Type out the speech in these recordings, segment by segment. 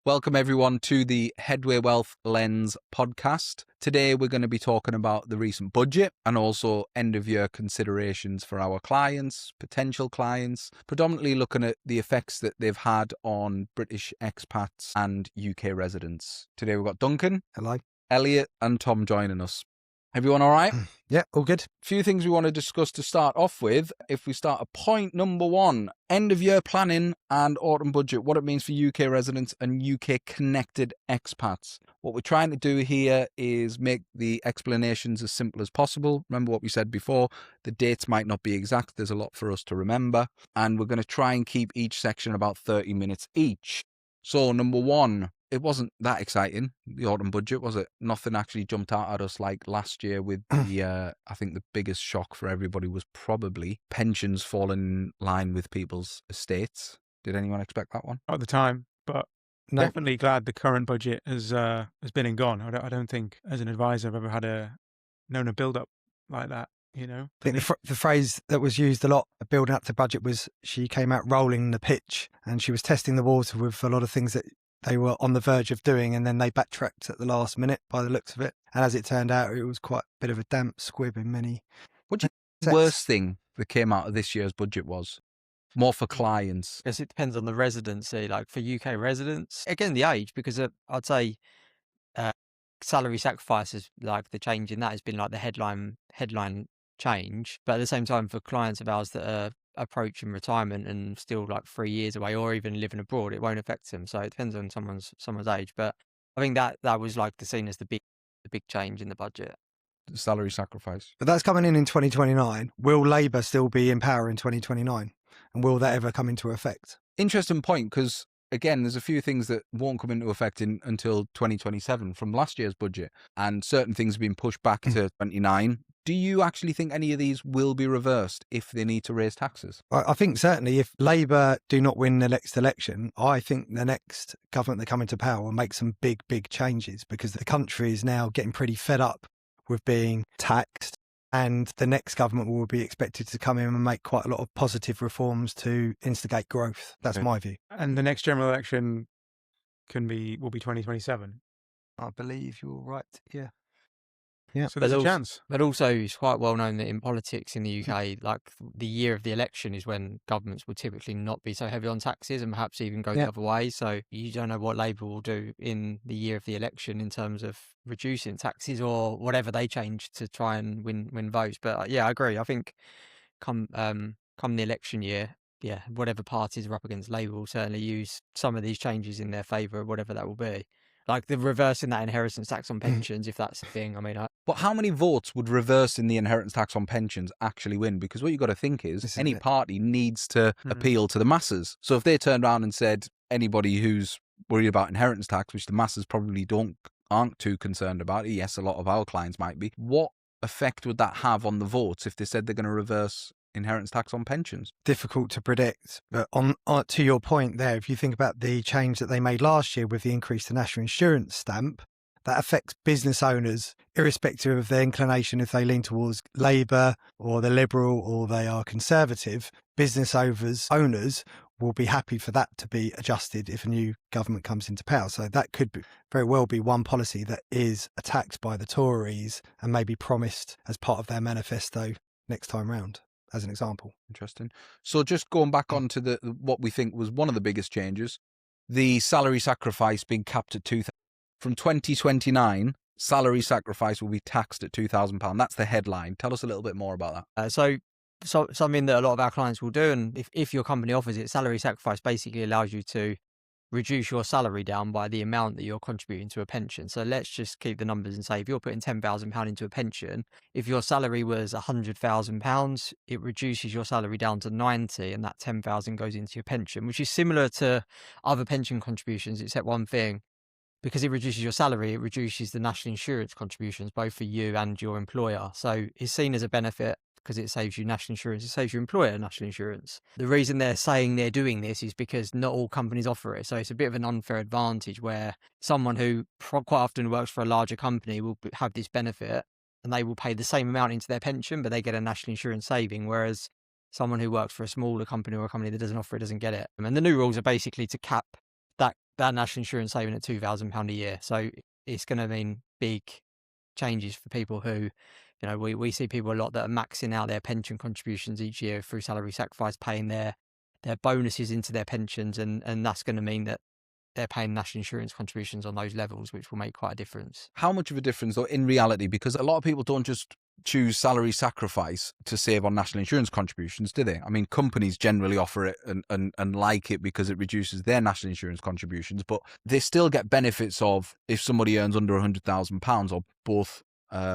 Welcome everyone to the Headway Wealth Lens podcast. Today we're going to be talking about the recent budget and also end of year considerations for our clients, potential clients, predominantly looking at the effects that they've had on British expats and UK residents. Today we've got Duncan, Hello. Elliot and Tom joining us. Everyone all right? Yeah, all good. Few things we want to discuss to start off with. If we start at point number one, end of year planning and autumn budget, what it means for UK residents and UK connected expats. What we're trying to do here is make the explanations as simple as possible. Remember what we said before, the dates might not be exact. There's a lot for us to remember. And we're going to try and keep each section about 30 minutes each. So number one, it wasn't that exciting, the autumn budget, was it? Nothing actually jumped out at us like last year with the, I think the biggest shock for everybody was probably pensions falling in line with people's estates. Did anyone expect that one? At the time, but No. definitely glad the current budget has been and gone. I don't think as an advisor I've ever known a build up like that, you know. I think the phrase that was used a lot building up to budget was she came out rolling the pitch, and she was testing the water with a lot of things that they were on the verge of doing, and then they backtracked at the last minute by the looks of it. And as it turned out, it was quite a bit of a damp squib in many. What do you think the worst thing that came out of this year's budget was? More for clients. Because it depends on the residency. Like for UK residents, again, the age, because I'd say salary sacrifices, like the change in that has been like the headline change. But at the same time, for clients of ours that are approaching retirement and still like 3 years away or even living abroad, it won't affect them. So it depends on someone's age. But I think that was like seen as the big change in the budget. Salary sacrifice. But that's coming in 2029. Will Labour still be in power in 2029? And will that ever come into effect? Interesting point, because again, there's a few things that won't come into effect until 2027 from last year's budget, and certain things have been pushed back to 29. Do you actually think any of these will be reversed if they need to raise taxes? I think certainly if Labour do not win the next election, I think the next government that come into power will make some big changes, because the country is now getting pretty fed up with being taxed, and the next government will be expected to come in and make quite a lot of positive reforms to instigate growth. That's my view. And the next general election will be 2027. I believe you're right. Yeah. So there's a chance. But also, it's quite well known that in politics in the UK, like the year of the election is when governments will typically not be so heavy on taxes and perhaps even go the other way. So you don't know what Labour will do in the year of the election in terms of reducing taxes or whatever they change to try and win votes. But yeah, I agree. I think come the election year, whatever parties are up against, Labour will certainly use some of these changes in their favour, whatever that will be. Like the reversing that inheritance tax on pensions, if that's the thing. I mean, but how many votes would reversing the inheritance tax on pensions actually win? Because what you've got to think is any party needs to appeal to the masses. So if they turned around and said anybody who's worried about inheritance tax, which the masses probably aren't too concerned about, yes, a lot of our clients might be, what effect would that have on the votes if they said they're going to reverse inheritance tax on pensions? Difficult to predict, but on to your point there, if you think about the change that they made last year with the increase to national insurance stamp, that affects business owners irrespective of their inclination. If they lean towards Labour or they're Liberal or they are Conservative, business owners will be happy for that to be adjusted if a new government comes into power. So that could very well be one policy that is attacked by the Tories and maybe promised as part of their manifesto next time round, as an example. Interesting. So just going back on to what we think was one of the biggest changes, the salary sacrifice being capped at £2,000. From 2029, salary sacrifice will be taxed at £2,000. That's the headline. Tell us a little bit more about that. So something that a lot of our clients will do, and if your company offers it, salary sacrifice basically allows you to reduce your salary down by the amount that you're contributing to a pension. So let's just keep the numbers and say if you're putting £10,000 into a pension, if your salary was £100,000, it reduces your salary down to 90, and that 10,000 goes into your pension, which is similar to other pension contributions, except one thing. Because it reduces your salary, it reduces the national insurance contributions, both for you and your employer. So it's seen as a benefit because it saves you national insurance, it saves your employer national insurance. The reason they're saying they're doing this is because not all companies offer it. So it's a bit of an unfair advantage where someone who quite often works for a larger company will have this benefit and they will pay the same amount into their pension, but they get a national insurance saving, whereas someone who works for a smaller company or a company that doesn't offer it doesn't get it. And the new rules are basically to cap that that national insurance saving at £2,000 a year. So it's going to mean big changes for people who, we see people a lot that are maxing out their pension contributions each year through salary sacrifice, paying their bonuses into their pensions, and that's going to mean that they're paying national insurance contributions on those levels, which will make quite a difference. How much of a difference, though, in reality? Because a lot of people don't just choose salary sacrifice to save on national insurance contributions, do they? I mean, companies generally offer it and like it because it reduces their national insurance contributions, but they still get benefits of if somebody earns under £100,000 or both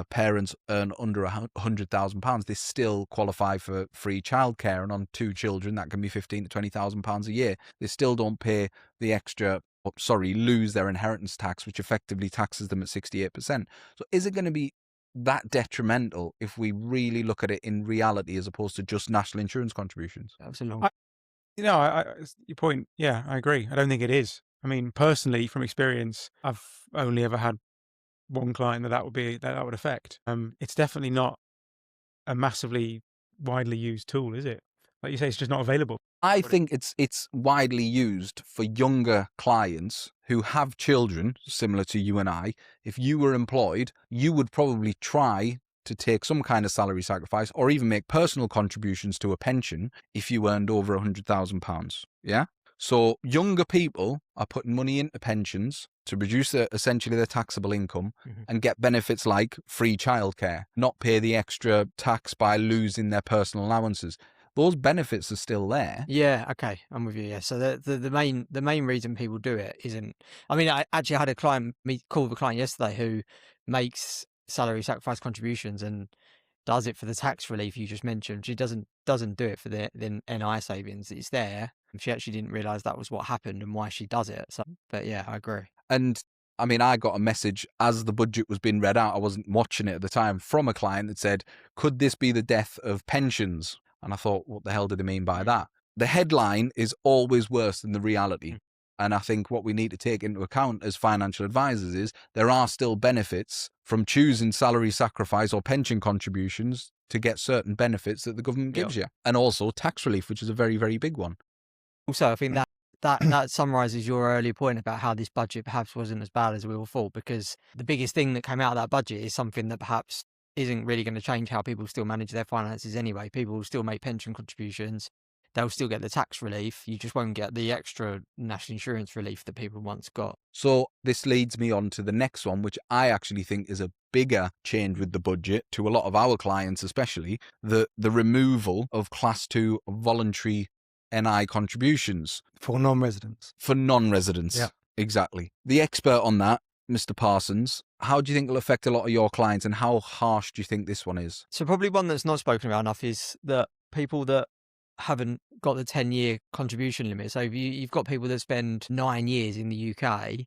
parents earn under £100,000, they still qualify for free childcare, and on 2 children that can be £15,000 to £20,000 a year. They still don't pay the extra, lose their inheritance tax, which effectively taxes them at 68%. So is it going to be that detrimental if we really look at it in reality as opposed to just national insurance contributions? Absolutely. Your point, yeah, I agree. I don't think it is. I mean, personally, from experience, I've only ever had one client that would affect. It's definitely not a massively widely used tool, is it? Like you say, it's just not available. I think it's widely used for younger clients who have children, similar to you and I. If you were employed, you would probably try to take some kind of salary sacrifice or even make personal contributions to a pension if you earned over £100,000. Yeah? So younger people are putting money into pensions to reduce essentially their taxable income and get benefits like free childcare, not pay the extra tax by losing their personal allowances. Those benefits are still there. Yeah, okay, I'm with you. Yeah, so the main reason people do it isn't. I mean, I actually had a client call the client yesterday who makes salary sacrifice contributions and does it for the tax relief you just mentioned. She doesn't do it for the NI savings. It's there. She actually didn't realise that was what happened and why she does it. So, but yeah, I agree. And I mean, I got a message as the budget was being read out. I wasn't watching it at the time, from a client that said, "Could this be the death of pensions?" And I thought, what the hell did they mean by that? The headline is always worse than the reality. And I think what we need to take into account as financial advisors is there are still benefits from choosing salary sacrifice or pension contributions to get certain benefits that the government gives you. And also tax relief, which is a very, very big one. Also, I think that summarises your earlier point about how this budget perhaps wasn't as bad as we all thought, because the biggest thing that came out of that budget is something that perhaps isn't really going to change how people still manage their finances anyway. People will still make pension contributions. They'll still get the tax relief. You just won't get the extra national insurance relief that people once got. So this leads me on to the next one, which I actually think is a bigger change with the budget to a lot of our clients, especially the removal of Class 2 voluntary NI contributions. For non-residents. For non-residents. Yeah. Exactly. The expert on that, Mr. Parsons, how do you think it'll affect a lot of your clients, and how harsh do you think this one is? So probably one that's not spoken about enough is that people that haven't got the 10-year contribution limit. So if you've got people that spend 9 years in the UK,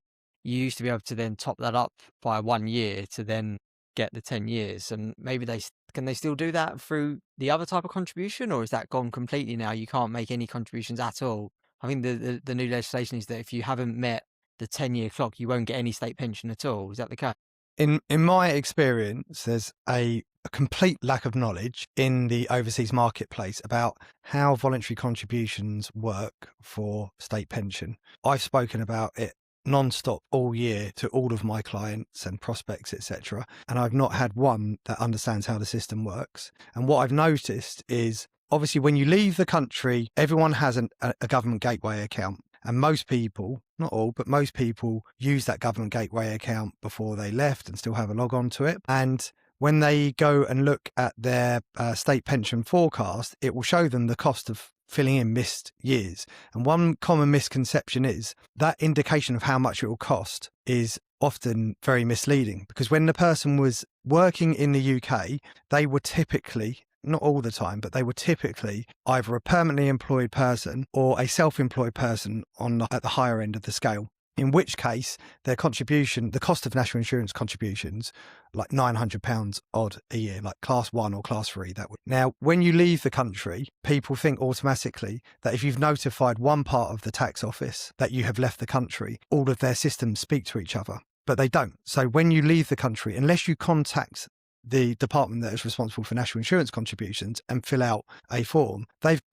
you used to be able to then top that up by 1 year to then get the 10 years. And maybe can they still do that through the other type of contribution, or is that gone completely now? You can't make any contributions at all. I think the new legislation is that if you haven't met the 10-year clock, you won't get any state pension at all. Is that the case? In my experience, there's a complete lack of knowledge in the overseas marketplace about how voluntary contributions work for state pension. I've spoken about it non-stop all year to all of my clients and prospects, etc., and I've not had one that understands how the system works. And what I've noticed is, obviously, when you leave the country, everyone has a government gateway account. And most people, not all, but most people use that government gateway account before they left and still have a log on to it. And when they go and look at their state pension forecast, it will show them the cost of filling in missed years. And one common misconception is that indication of how much it will cost is often very misleading, because when the person was working in the UK, they were typically, not all the time, but they were typically either a permanently employed person or a self-employed person at the higher end of the scale. In which case, their contribution, the cost of national insurance contributions, like £900 odd a year, like class 1 or class 3. Now, when you leave the country, people think automatically that if you've notified one part of the tax office that you have left the country, all of their systems speak to each other, but they don't. So when you leave the country, unless you contact the department that is responsible for national insurance contributions and fill out a form,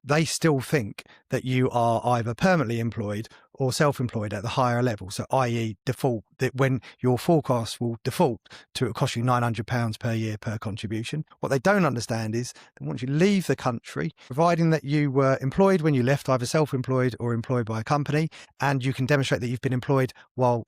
they still think that you are either permanently employed or self-employed at the higher level. So i.e. default, that when your forecast will default to it cost you £900 per year per contribution. What they don't understand is that once you leave the country, providing that you were employed when you left, either self-employed or employed by a company, and you can demonstrate that you've been employed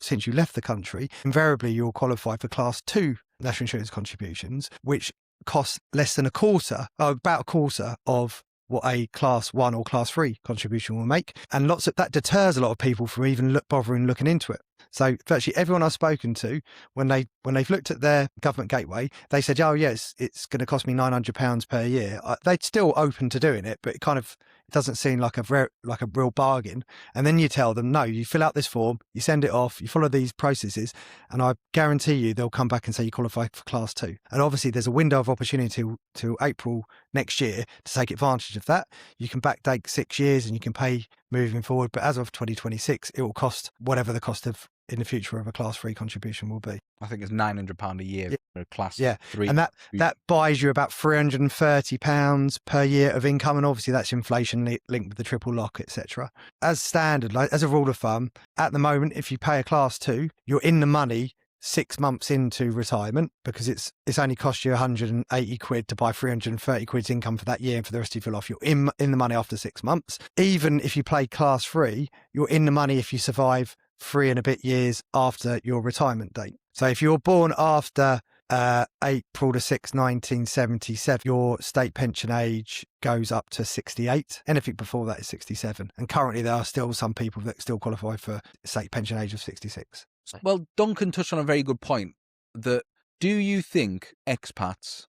since you left the country, invariably you'll qualify for Class 2 national insurance contributions, which cost less than about a quarter of what a Class 1 or Class 3 contribution will make. And that deters a lot of people from even bothering looking into it. So virtually everyone I've spoken to, when they've looked at their government gateway, they said, oh yes, it's going to cost me £900 per year. They're still open to doing it, but it doesn't seem like a real bargain. And then you tell them, no, you fill out this form, you send it off, you follow these processes, and I guarantee you they'll come back and say you qualify for Class 2. And obviously there's a window of opportunity till April next year to take advantage of that. You can backdate 6 years and you can pay moving forward, but as of 2026, it will cost whatever the cost of in the future of a Class 3 contribution will be. I think it's £900 a year for a Class 3. And that buys you about £330 per year of income, and obviously that's inflation linked with the triple lock, etc. As standard, as a rule of thumb, at the moment, if you pay a Class 2, you're in the money 6 months into retirement, because it's only cost you 180 quid to buy 330 quid's income for that year, and for the rest of your life, you're in the money after 6 months. Even if you play Class 3, you're in the money if you survive 3 and a bit years after your retirement date. So if you're born after April the 6th, 1977, your state pension age goes up to 68. Anything before that is 67. And currently there are still some people that still qualify for state pension age of 66. Well, Duncan touched on a very good point. Do you think expats,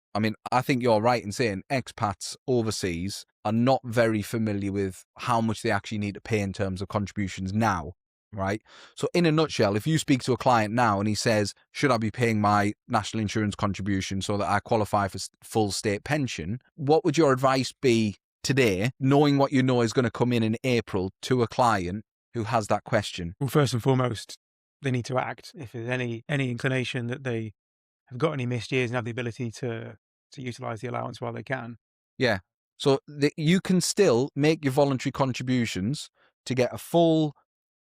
I think you're right in saying expats overseas are not very familiar with how much they actually need to pay in terms of contributions now, right? So in a nutshell, if you speak to a client now and he says, should I be paying my national insurance contribution so that I qualify for full state pension? What would your advice be today, knowing what you know is going to come in April, to a client who has that question? Well, first and foremost, they need to act. If there's any inclination that they have got any missed years and have the ability to utilise the allowance while they can. Yeah. So you can still make your voluntary contributions to get a full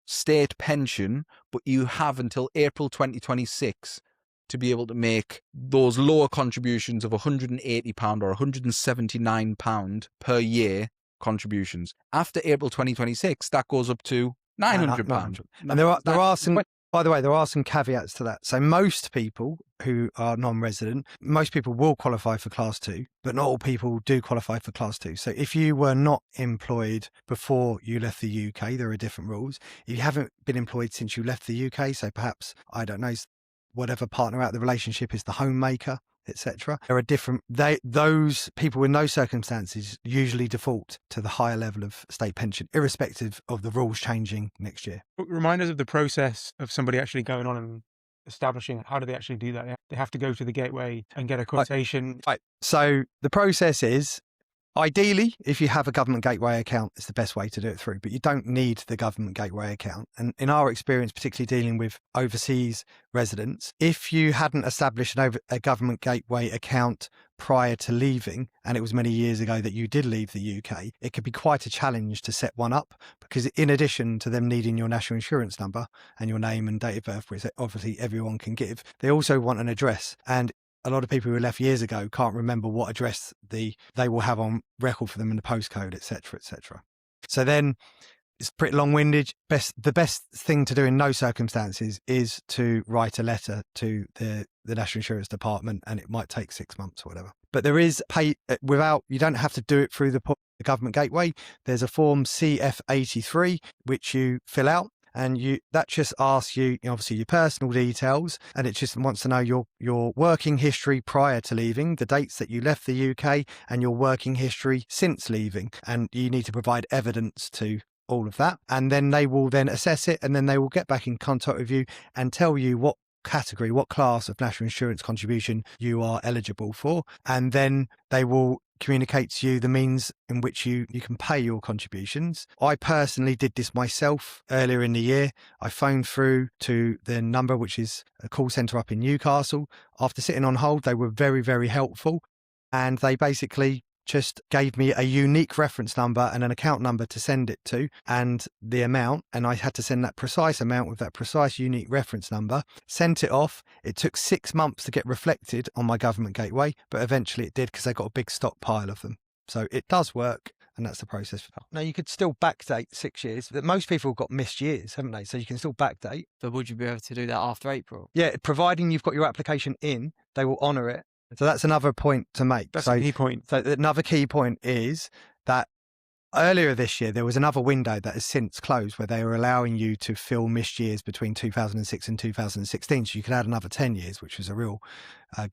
state pension, but you have until April 2026 to be able to make those lower contributions of £180 or £179 per year contributions. After April 2026, that goes up to £900. And there are some, by the way, there are some caveats to that. So most people who are non-resident, most people will qualify for Class 2, but not all people do qualify for Class 2. So if you were not employed before you left the UK, there are different rules. If you haven't been employed since you left the UK, so perhaps, I don't know, whatever partner out of the relationship is the homemaker, etc. There are different, those people in those circumstances usually default to the higher level of state pension, irrespective of the rules changing next year. Remind us of the process of somebody actually going on and establishing it. How do they actually do that? They have to go to the gateway and get a quotation. Right. So the process is, ideally, if you have a government gateway account, it's the best way to do it through, but you don't need the government gateway account. And in our experience, particularly dealing with overseas residents, if you hadn't established a government gateway account prior to leaving, and it was many years ago that you did leave the UK, it could be quite a challenge to set one up, because in addition to them needing your national insurance number and your name and date of birth, which obviously everyone can give, they also want an address. And a lot of people who left years ago can't remember what address they will have on record for them in the postcode, etc., etc. So then it's pretty long-winded. The best thing to do in those circumstances is to write a letter to the National Insurance Department, and it might take 6 months or whatever. But there is you don't have to do it through the government gateway. There's a form CF83 which you fill out. And that just asks you, obviously, your personal details, and it just wants to know your working history prior to leaving, the dates that you left the UK, and your working history since leaving. And you need to provide evidence to all of that. And then they will then assess it, and then they will get back in contact with you and tell you what category, what class of national insurance contribution you are eligible for. And then they will communicate to you the means in which you can pay your contributions. I personally did this myself earlier in the year. I phoned through to the number, which is a call centre up in Newcastle. After sitting on hold, they were very, very helpful. And they basically just gave me a unique reference number and an account number to send it to and the amount. And I had to send that precise amount with that precise unique reference number, sent it off. It took 6 months to get reflected on my government gateway, but eventually it did because they got a big stockpile of them. So it does work. And that's the process. Now, you could still backdate 6 years. Most people have got missed years, haven't they? So you can still backdate. But would you be able to do that after April? Yeah, providing you've got your application in, they will honour it. So that's another point to make. That's a key point. So another key point is that earlier this year, there was another window that has since closed where they were allowing you to fill missed years between 2006 and 2016. So you could add another 10 years, which was a real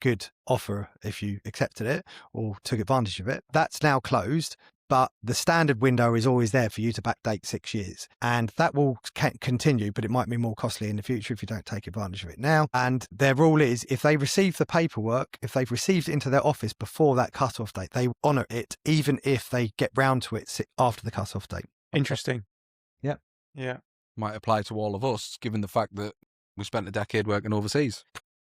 good offer if you accepted it or took advantage of it. That's now closed. But the standard window is always there for you to backdate 6 years. And that will continue, but it might be more costly in the future if you don't take advantage of it now. And their rule is if they receive the paperwork, if they've received it into their office before that cut-off date, they honour it, even if they get round to it after the cut-off date. Interesting. Yeah. Yeah. Might apply to all of us, given the fact that we spent a decade working overseas.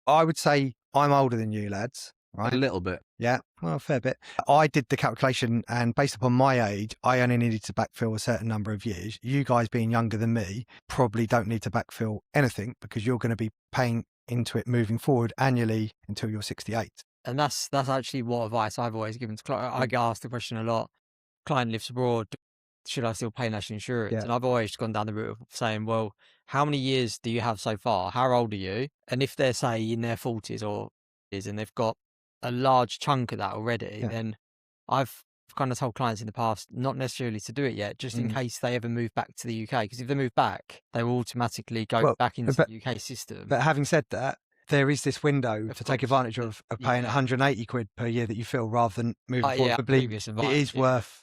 I would say I'm older than you lads. Right. A little bit. Yeah, well, a fair bit. I did the calculation and based upon my age, I only needed to backfill a certain number of years. You guys being younger than me probably don't need to backfill anything because you're going to be paying into it moving forward annually until you're 68. And that's actually what advice I've always given to clients. I get asked the question a lot. Client lives abroad. Should I still pay national insurance? Yeah. And I've always gone down the route of saying, well, how many years do you have so far? How old are you? And if they're, say, in their 40s or and they've got a large chunk of that already, then I've kind of told clients in the past not necessarily to do it yet, just in case they ever move back to the UK. Because if they move back, they will automatically go back into the UK system. But having said that, there is this window to take advantage of paying 180 quid per year that you fill rather than moving forward. It is worth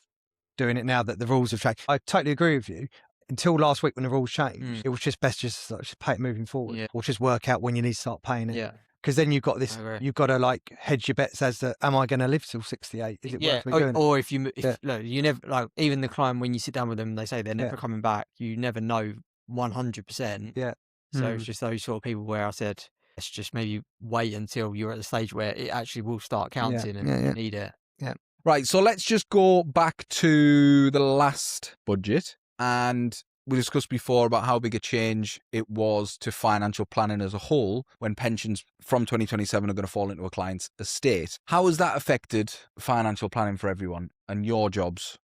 doing it now that the rules have changed. I totally agree with you. Until last week when the rules changed, it was just best just pay it moving forward or just work out when you need to start paying it. Yeah. Because then you've got this, you've got to like hedge your bets as to, am I going to live till 68? Is it worth me doing it? Or if you never, like, even the client, when you sit down with them, they say they're never coming back. You never know 100%. Yeah. So it's just those sort of people where I said, let's just maybe wait until you're at the stage where it actually will start counting and you need it. Yeah. Right. So let's just go back to the last budget. And we discussed before about how big a change it was to financial planning as a whole when pensions from 2027 are going to fall into a client's estate. How has that affected financial planning for everyone and your jobs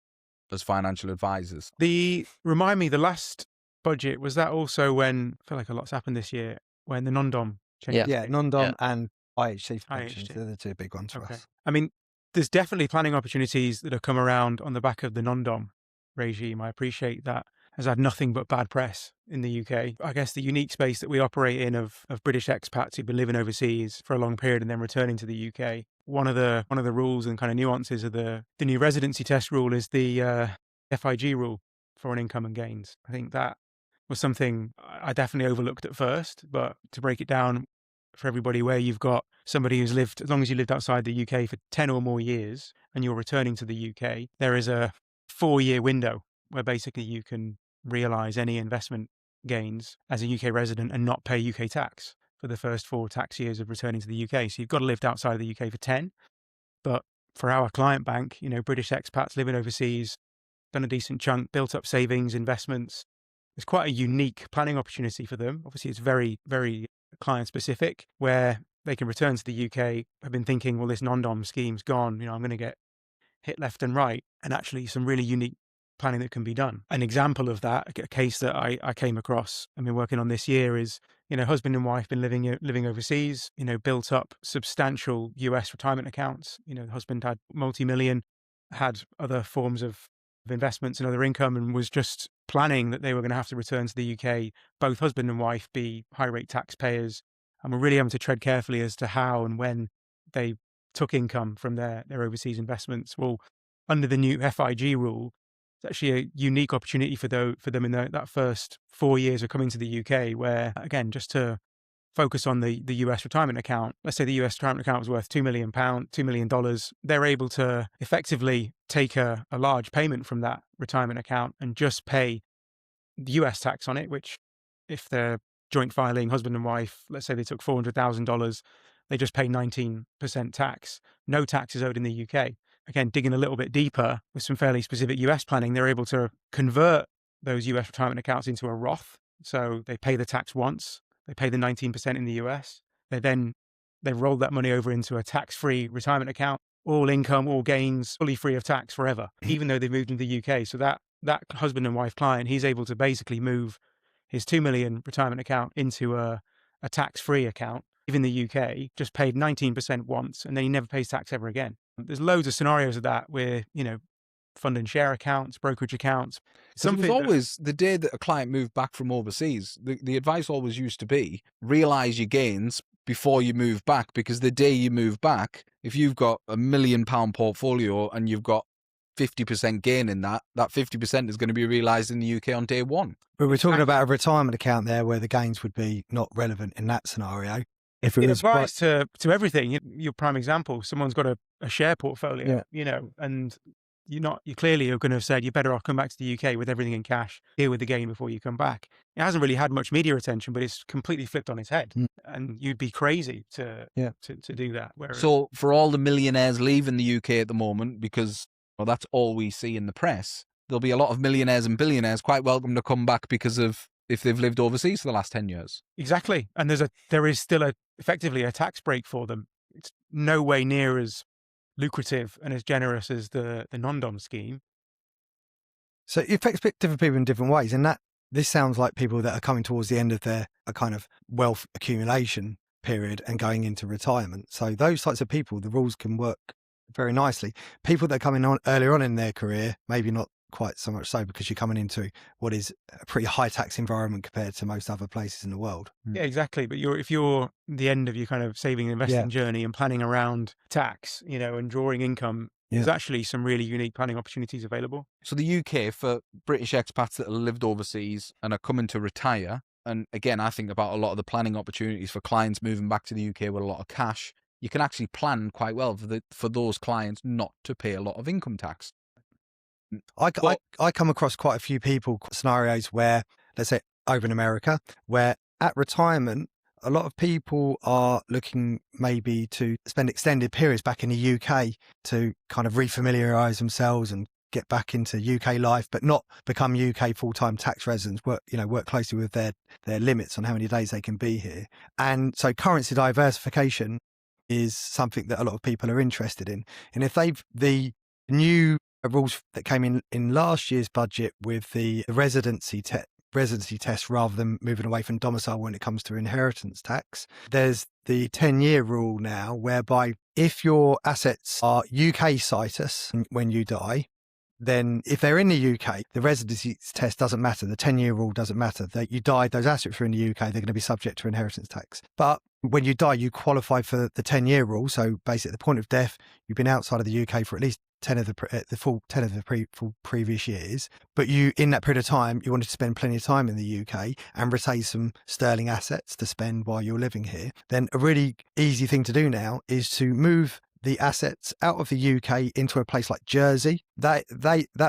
as financial advisors? Remind me, the last budget, was that also when, I feel like a lot's happened this year, when the non-dom changed? Yeah, non-dom and IHC pensions. They're the two big ones for us. I mean, there's definitely planning opportunities that have come around on the back of the non-dom regime. I appreciate that has had nothing but bad press in the UK. I guess the unique space that we operate in of British expats who've been living overseas for a long period and then returning to the UK. One of the rules and kind of nuances of the new residency test rule is the FIG rule, foreign income and gains. I think that was something I definitely overlooked at first, but to break it down for everybody, where you've got somebody who's lived, as long as you lived outside the UK for 10 or more years and you're returning to the UK, there is a 4-year window where basically you can realise any investment gains as a UK resident and not pay UK tax for the first 4 tax years of returning to the UK. So you've got to lived outside of the UK for 10. But for our client bank, British expats living overseas, done a decent chunk, built up savings, investments. It's quite a unique planning opportunity for them. Obviously, it's very, very client specific, where they can return to the UK, have been thinking, well, this non-dom scheme's gone, I'm going to get hit left and right, and actually some really unique planning that can be done. An example of that, a case that I came across and been working on this year is, husband and wife been living overseas, built up substantial US retirement accounts. The husband had multi-million, had other forms of investments and other income, and was just planning that they were going to have to return to the UK, both husband and wife be high rate taxpayers, and were really having to tread carefully as to how and when they took income from their overseas investments. Well, under the new FIG rule, it's actually a unique opportunity for them in that first 4 years of coming to the UK, where, again, just to focus on the US retirement account, let's say the US retirement account was worth £2 million, $2 million, they're able to effectively take a large payment from that retirement account and just pay the US tax on it, which, if they're joint filing, husband and wife, let's say they took $400,000, they just pay 19% tax. No tax is owed in the UK. again, digging a little bit deeper with some fairly specific US planning, they're able to convert those US retirement accounts into a Roth. So they pay the tax once, they pay the 19% in the US. They roll that money over into a tax-free retirement account, all income, all gains, fully free of tax forever, even though they've moved into the UK. So that husband and wife client, he's able to basically move his 2 million retirement account into a tax-free account, in the UK, just paid 19% once, and then he never pays tax ever again. There's loads of scenarios of that where, fund and share accounts, brokerage accounts. So it was always the day that a client moved back from overseas, the advice always used to be realize your gains before you move back, because the day you move back, if you've got £1 million portfolio and you've got 50% gain in that 50% is going to be realized in the UK on day one. But we're talking about a retirement account there where the gains would be not relevant in that scenario. If it applies to everything. Your prime example, someone's got a share portfolio, and you clearly are going to have said, you're better off come back to the UK with everything in cash, deal with the gain before you come back. It hasn't really had much media attention, but it's completely flipped on its head. And you'd be crazy to do that. So for all the millionaires leaving the UK at the moment, because that's all we see in the press, there'll be a lot of millionaires and billionaires quite welcome to come back because of if they've lived overseas for the last 10 years. Exactly. And there is still effectively a tax break for them. It's no way near as lucrative and as generous as the non-dom scheme. So it affects different people in different ways. And this sounds like people that are coming towards the end of their kind of wealth accumulation period and going into retirement. So those types of people, the rules can work very nicely. People that are coming on earlier on in their career, maybe not quite so much so, because you're coming into what is a pretty high tax environment compared to most other places in the world. Yeah, exactly. But if you're the end of your kind of saving and investing journey and planning around tax, and drawing income, there's actually some really unique planning opportunities available. So the UK, for British expats that have lived overseas and are coming to retire, and again, I think about a lot of the planning opportunities for clients moving back to the UK with a lot of cash, you can actually plan quite well for those clients not to pay a lot of income tax. I come across quite a few scenarios where, let's say over in America, where at retirement, a lot of people are looking maybe to spend extended periods back in the UK to kind of refamiliarise themselves and get back into UK life, but not become UK full-time tax residents, work closely with their limits on how many days they can be here. And so currency diversification is something that a lot of people are interested in. And if the new rules that came in last year's budget with the residency test rather than moving away from domicile when it comes to inheritance tax, there's the 10-year rule now whereby if your assets are UK situs when you die, then if they're in the UK, the residency test doesn't matter. The 10-year rule doesn't matter. That you died, those assets are in the UK, they're going to be subject to inheritance tax. But when you die, you qualify for the 10-year rule. So basically, at the point of death, you've been outside of the UK for at least 10 of the full previous years. But in that period of time, you wanted to spend plenty of time in the UK and retain some sterling assets to spend while you're living here. Then a really easy thing to do now is to move the assets out of the UK into a place like Jersey. That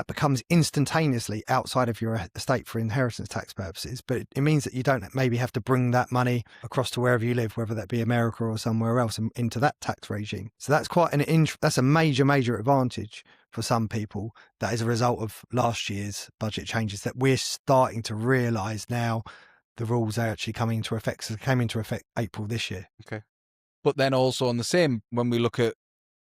becomes instantaneously outside of your estate for inheritance tax purposes, but it means that you don't maybe have to bring that money across to wherever you live, whether that be America or somewhere else, and into that tax regime. So that's quite that's a major advantage for some people. That is a result of last year's budget changes that we're starting to realise now. The rules are actually coming into effect. So they came into effect April this year. Okay. But then also on the same, when we look at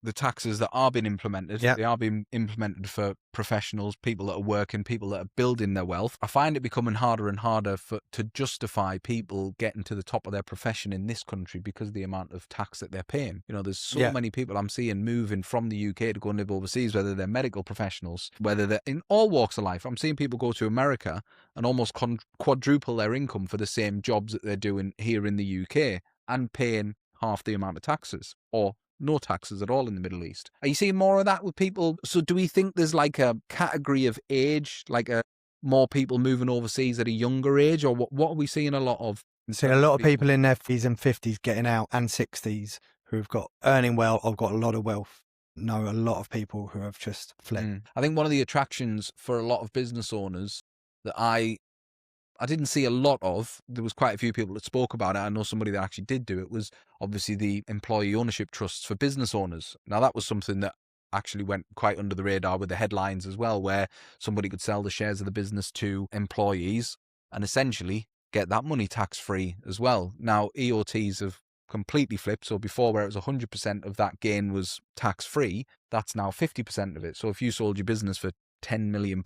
the taxes that are being implemented, they are being implemented for professionals, people that are working, people that are building their wealth. I find it becoming harder and harder to justify people getting to the top of their profession in this country because of the amount of tax that they're paying. There's so many people I'm seeing moving from the UK to go and live overseas, whether they're medical professionals, whether they're in all walks of life. I'm seeing people go to America and almost quadruple their income for the same jobs that they're doing here in the UK and paying half the amount of taxes, or no taxes at all in the Middle East. Are you seeing more of that with people? So do we think there's like a category of age, like more people moving overseas at a younger age, or what are we seeing a lot of? Seeing a lot of people in their 40s and 50s getting out, and 60s who've got earning well or got a lot of wealth. Know a lot of people who have just fled. I think one of the attractions for a lot of business owners that I didn't see a lot of, there was quite a few people that spoke about it. I know somebody that actually did do it, was obviously the employee ownership trusts for business owners. Now that was something that actually went quite under the radar with the headlines as well, where somebody could sell the shares of the business to employees and essentially get that money tax-free as well. Now, EOTs have completely flipped. So before, where it was 100% of that gain was tax-free, that's now 50% of it. So if you sold your business for £10 million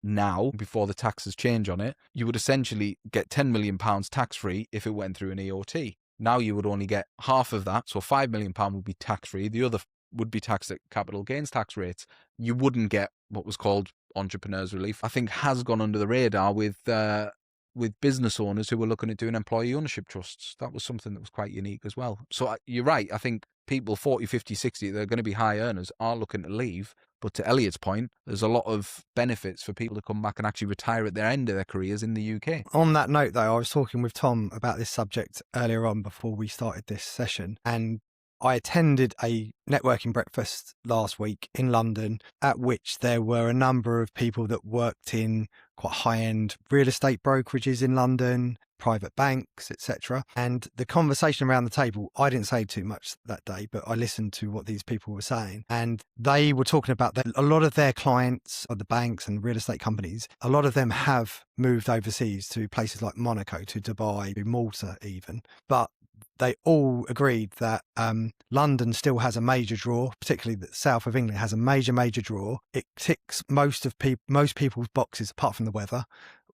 now, before the taxes change on it, you would essentially get £10 million tax-free if it went through an EOT. Now you would only get half of that, so £5 million would be tax-free. The other would be taxed at capital gains tax rates. You wouldn't get what was called entrepreneurs relief. I think has gone under the radar with business owners who were looking at doing employee ownership trusts. That was something that was quite unique as well. So you're right. I think people 40, 50, 60, they're going to be high earners, are looking to leave. But to Elliot's point, there's a lot of benefits for people to come back and actually retire at their end of their careers in the UK. On that note, though, I was talking with Tom about this subject earlier on before we started this session, and I attended a networking breakfast last week in London at which there were a number of people that worked in quite high-end real estate brokerages in London, private banks, etc. And the conversation around the table, I didn't say too much that day, but I listened to what these people were saying. And they were talking about that a lot of their clients, or the banks and real estate companies, a lot of them have moved overseas to places like Monaco, to Dubai, to Malta even. But they all agreed that London still has a major draw, particularly the south of England has a major draw. It ticks most people's boxes, apart from the weather,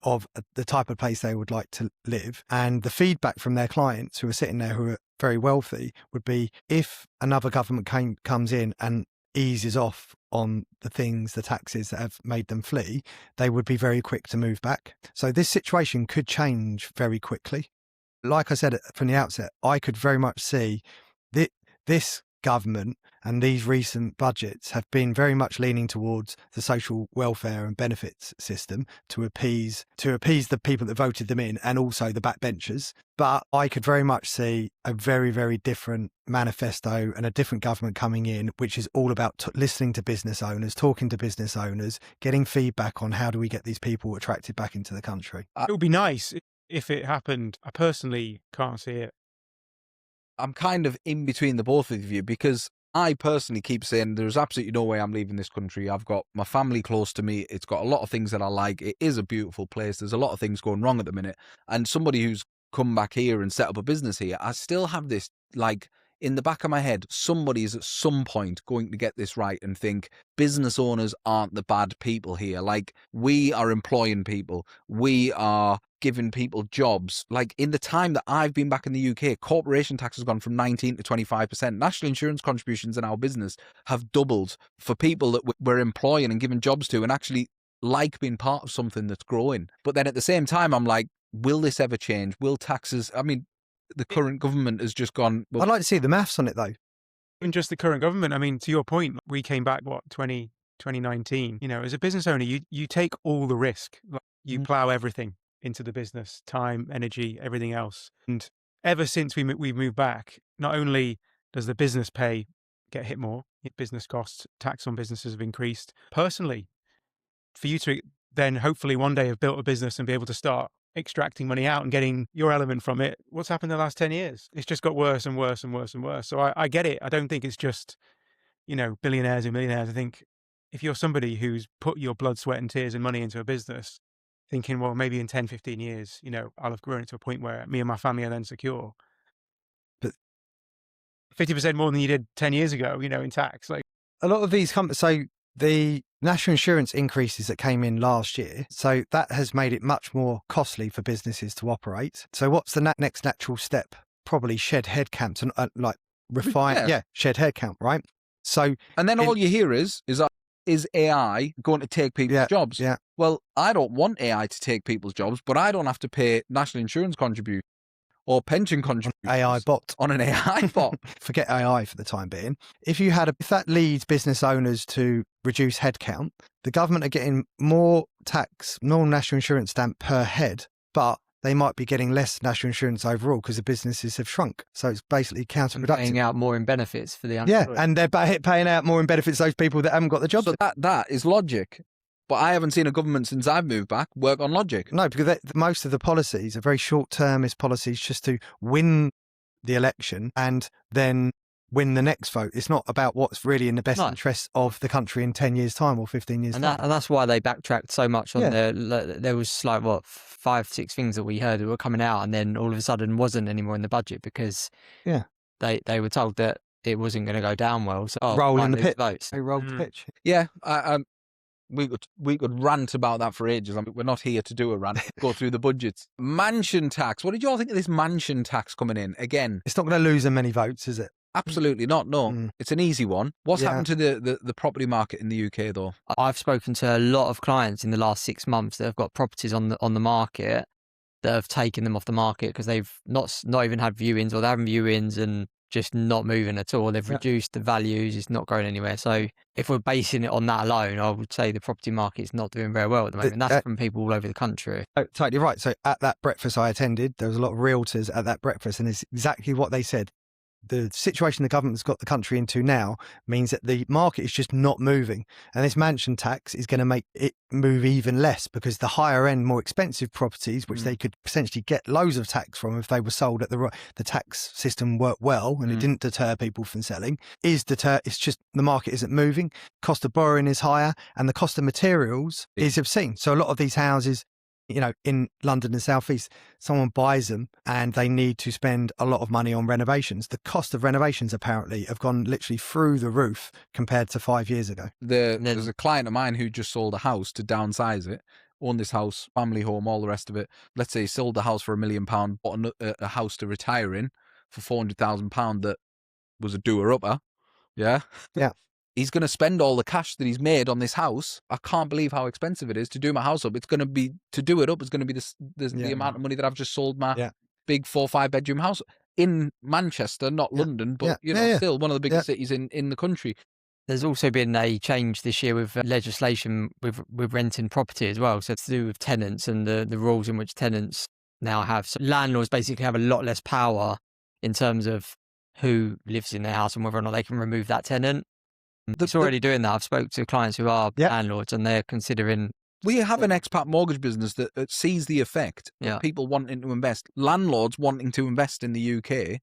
of the type of place they would like to live. And the feedback from their clients who are sitting there, who are very wealthy, would be if another government comes in and eases off on the taxes that have made them flee, they would be very quick to move back. So this situation could change very quickly. Like I said from the outset, I could very much see this government and these recent budgets have been very much leaning towards the social welfare and benefits system to appease the people that voted them in, and also the backbenchers. But I could very much see a very, very different manifesto and a different government coming in, which is all about listening to business owners, talking to business owners, getting feedback on how do we get these people attracted back into the country. It would be nice if it happened. I personally can't see it. I'm kind of in between the both of you, because I personally keep saying there's absolutely no way I'm leaving this country. I've got my family close to me. It's got a lot of things that I like. It is a beautiful place. There's a lot of things going wrong at the minute. And somebody who's come back here and set up a business here, I still have this, like, in the back of my head, somebody is at some point going to get this right and think business owners aren't the bad people here. Like, we are employing people. We are giving people jobs. Like, in the time that I've been back in the UK, corporation tax has gone from 19 to 25%. National insurance contributions in our business have doubled for people that we're employing and giving jobs to, and actually like being part of something that's growing. But then at the same time, I'm like, will this ever change? Will taxes, I mean, the current government has just gone... Well, I'd like to see the maths on it, though. Even just the current government. I mean, to your point, we came back, 2019. You know, as a business owner, you take all the risk. Like, you plow everything into the business, time, energy, everything else. And ever since we moved back, not only does the business pay get hit more, business costs, tax on businesses have increased. Personally, for you to then hopefully one day have built a business and be able to start extracting money out and getting your element from it, what's happened in the last 10 years? It's just got worse and worse and worse and worse. So I get it. I don't think it's just, billionaires and millionaires. I think if you're somebody who's put your blood, sweat and tears and money into a business, thinking, well, maybe in 10, 15 years, I'll have grown it to a point where me and my family are then secure. But 50% more than you did 10 years ago, in tax. Like, a lot of these companies, so the national insurance increases that came in last year, so that has made it much more costly for businesses to operate. So what's the next natural step? Probably shed headcount and refine, shed headcount, right? So, and then all you hear is AI going to take people's jobs? Yeah. Well, I don't want AI to take people's jobs, but I don't have to pay national insurance contribution or pension contributions AI bot on an AI bot. Forget AI for the time being. If that leads business owners to reduce headcount, the government are getting more tax, more national insurance stamp per head, but they might be getting less national insurance overall because the businesses have shrunk. So it's basically counterproductive. Paying out more in benefits for the unemployed. Yeah, and they're paying out more in benefits to those people that haven't got the jobs. So that is logic. But I haven't seen a government since I've moved back work on logic. No, because most of the policies are very short-termist policies just to win the election and then win the next vote. It's not about what's really in the best No. interest of the country in 10 years' time or 15 years' And time. that's why they backtracked so much on Yeah. there was like, what, 5-6 things that we heard that were coming out, and then all of a sudden wasn't anymore in the budget because Yeah. they were told that it wasn't going to go down well. So Roll might in the lose pit. votes. They rolled the pitch. Yeah, we could rant about that for ages. I mean, we're not here to do a rant. Go through the budgets. Mansion tax. What did you all think of this mansion tax coming in? Again, It's not going to lose them many votes, is it? absolutely not. No, Mm. it's an easy one. What's Yeah. happened to the property market in the UK though? I've spoken to a lot of clients in the last 6 months that have got properties on the market that have taken them off the market because they've not even had viewings, or they're having viewings and just not moving at all. They've Yeah. reduced the values, it's not going anywhere. So if we're basing it on that alone, I would say the property market's not doing very well at the moment. That's from people all over the country. Oh, totally right. So at that breakfast I attended, there was a lot of realtors at that breakfast, and it's exactly what they said. The situation the government's got the country into now means that the market is just not moving. And this mansion tax is going to make it move even less, because the higher end, more expensive properties, which they could potentially get loads of tax from if they were sold at the tax system worked well and it didn't deter people from selling, it's just the market isn't moving. Cost of borrowing is higher, and the cost of materials is obscene. So a lot of these houses, in London and South East, someone buys them and they need to spend a lot of money on renovations. The cost of renovations apparently have gone literally through the roof compared to 5 years ago. There's a client of mine who just sold a house to downsize it, owned this house, family home, all the rest of it. Let's say he sold the house for £1 million, bought a house to retire in for £400,000 that was a doer-upper. Yeah? Yeah. He's going to spend all the cash that he's made on this house. I can't believe how expensive it is to do my house up. It's going to be, to do it up, it's going to be the amount of money that I've just sold my big 4 or 5 bedroom house in Manchester, not London, but still one of the biggest cities in the country. There's also been a change this year with legislation with renting property as well. So it's to do with tenants and the rules in which tenants now have. So landlords basically have a lot less power in terms of who lives in their house and whether or not they can remove that tenant. It's already doing that. I've spoken to clients who are landlords, and they're considering. We have an expat mortgage business that sees the effect of people wanting to invest, landlords wanting to invest in the UK.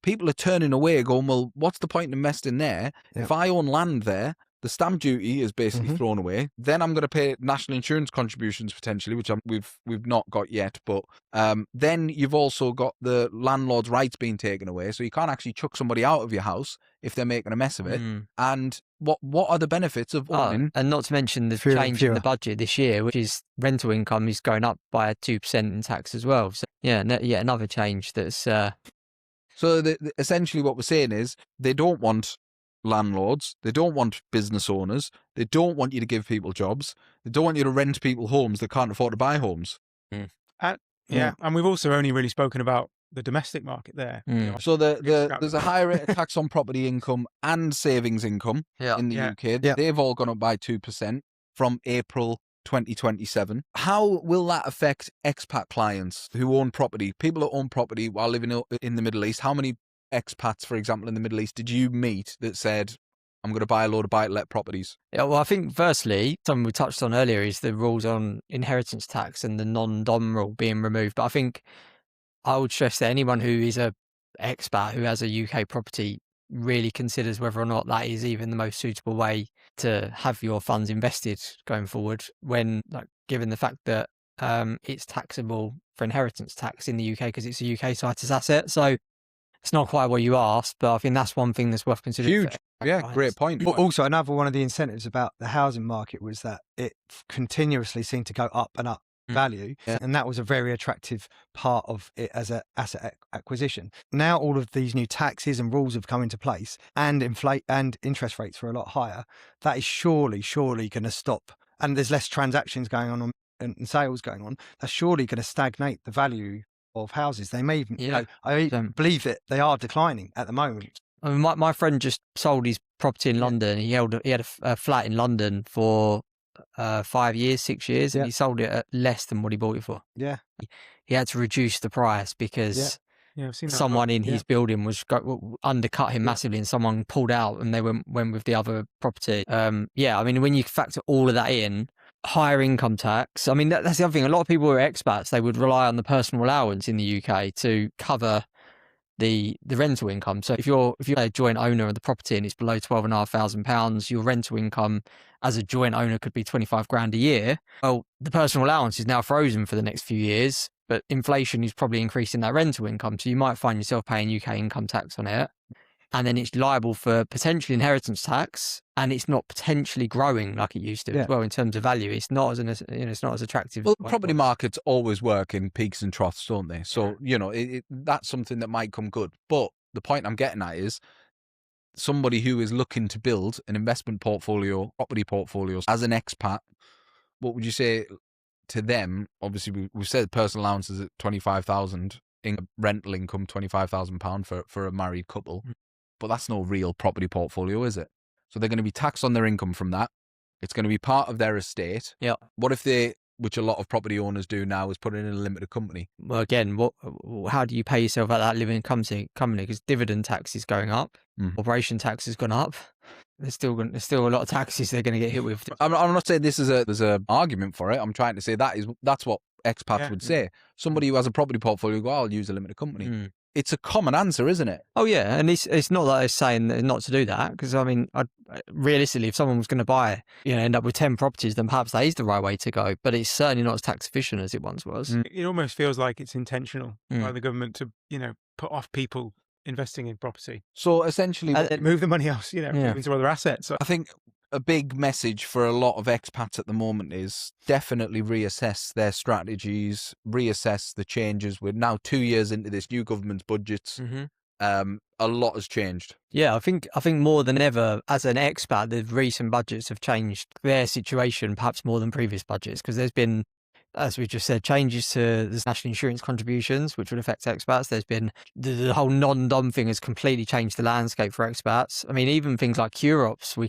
People are turning away, going, well, what's the point in investing there? Yeah. If I own land there, the stamp duty is basically thrown away. Then I'm going to pay national insurance contributions potentially, which we've not got yet. But then you've also got the landlord's rights being taken away, so you can't actually chuck somebody out of your house if they're making a mess of it. And what are the benefits of owning? And not to mention the change in the budget this year, which is rental income is going up by 2% in tax as well. So another change that's. So essentially what we're saying is they don't want landlords, they don't want business owners, they don't want you to give people jobs, they don't want you to rent people homes that can't afford to buy homes. And we've also only really spoken about the domestic market there. So there's a higher rate of tax on property income and savings income in the UK. Yeah. They've all gone up by 2% from April 2027. How will that affect expat clients who own property? People who own property while living in the Middle East. How many expats, for example, in the Middle East did you meet that said, I'm going to buy a load of buy-to-let properties? Yeah, well, I think firstly, something we touched on earlier is the rules on inheritance tax and the non-dom rule being removed. But I think I would stress that anyone who is a expat who has a UK property really considers whether or not that is even the most suitable way to have your funds invested going forward, when given the fact that it's taxable for inheritance tax in the UK because it's a UK status asset. So it's not quite what you asked, but I think that's one thing that's worth considering. Huge. Yeah, great point. But also, another one of the incentives about the housing market was that it continuously seemed to go up and up value, and that was a very attractive part of it as an asset acquisition. Now all of these new taxes and rules have come into place, and interest rates are a lot higher. That is surely going to stop, and there's less transactions going on and sales going on. That's surely going to stagnate the value of houses. They may even, I believe that they are declining at the moment. I mean, my friend just sold his property in London. He had a flat in London for 5 years, 6 years, and he sold it at less than what he bought it for. Yeah. He had to reduce the price because I've seen that someone in his building was undercut him massively, and someone pulled out and they went with the other property. I mean, when you factor all of that in, higher income tax. I mean, that's the other thing. A lot of people who are expats, they would rely on the personal allowance in the UK to cover the rental income. So if you're a joint owner of the property and it's below £12,500, your rental income as a joint owner could be 25 grand a year. Well, the personal allowance is now frozen for the next few years, but inflation is probably increasing that rental income. So you might find yourself paying UK income tax on it. And then it's liable for potentially inheritance tax, and it's not potentially growing like it used to as well in terms of value. It's not as it's not as attractive. Well, property markets always work in peaks and troughs, don't they? So that's something that might come good. But the point I'm getting at is somebody who is looking to build an investment portfolio, property portfolios as an expat. What would you say to them? Obviously, we've said personal allowance is at 25,000, rental income £25,000 for a married couple. But that's no real property portfolio, is it? So they're going to be taxed on their income from that. It's going to be part of their estate. Yeah. What if they, which a lot of property owners do now, is put it in a limited company? Well, again, how do you pay yourself out that limited company? Because dividend tax is going up, corporation tax has gone up. There's still a lot of taxes they're going to get hit with. I'm not saying there's an argument for it. I'm trying to say that's what expats would say. Somebody who has a property portfolio go, I'll use a limited company. It's a common answer, isn't it? Oh yeah, and it's not that it's saying not to do that, because I mean, realistically, if someone was going to buy, end up with 10 properties, then perhaps that is the right way to go. But it's certainly not as tax efficient as it once was. It almost feels like it's intentional by the government to put off people investing in property. So essentially, move the money else, move into other assets. I think a big message for a lot of expats at the moment is definitely reassess their strategies, reassess the changes. We're now 2 years into this new government's budgets. A lot has changed. Yeah, I think more than ever, as an expat, the recent budgets have changed their situation perhaps more than previous budgets, because there's been, as we just said, changes to the national insurance contributions, which would affect expats. There's been the whole non-dom thing has completely changed the landscape for expats. I mean, even things like QROPs,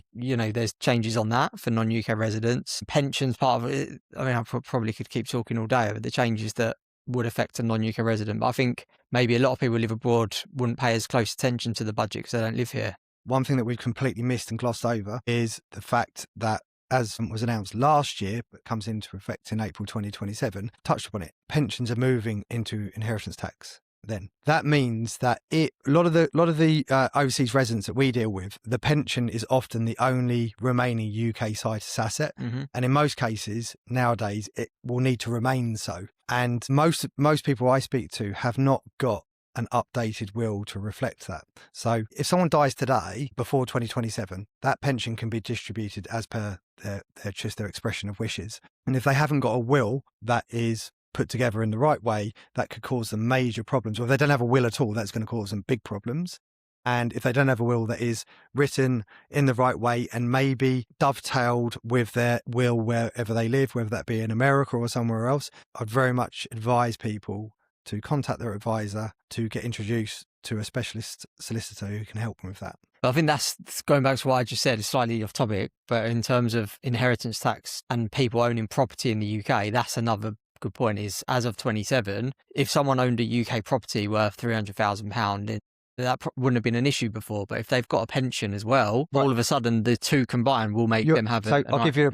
there's changes on that for non-UK residents. Pensions, part of it. I mean, I probably could keep talking all day over the changes that would affect a non-UK resident. But I think maybe a lot of people who live abroad wouldn't pay as close attention to the budget because they don't live here. One thing that we've completely missed and glossed over is the fact that, as was announced last year, but comes into effect in April 2027, touched upon it, pensions are moving into inheritance tax. Then that means that a lot of the overseas residents that we deal with, the pension is often the only remaining UK situs asset, and in most cases nowadays it will need to remain so. And most people I speak to have not got an updated will to reflect that. So if someone dies today before 2027, that pension can be distributed as per their expression of wishes. And if they haven't got a will that is put together in the right way, that could cause them major problems. Or if they don't have a will at all, that's going to cause them big problems. And if they don't have a will that is written in the right way and maybe dovetailed with their will wherever they live, whether that be in America or somewhere else, I'd very much advise people to contact their advisor to get introduced to a specialist solicitor who can help them with that. I think that's going back to what I just said, it's slightly off topic, but in terms of inheritance tax and people owning property in the UK, that's another good point. Is as of 27, if someone owned a UK property worth £300,000, that wouldn't have been an issue before. But if they've got a pension as well, all of a sudden the two combined will make them have I'll give you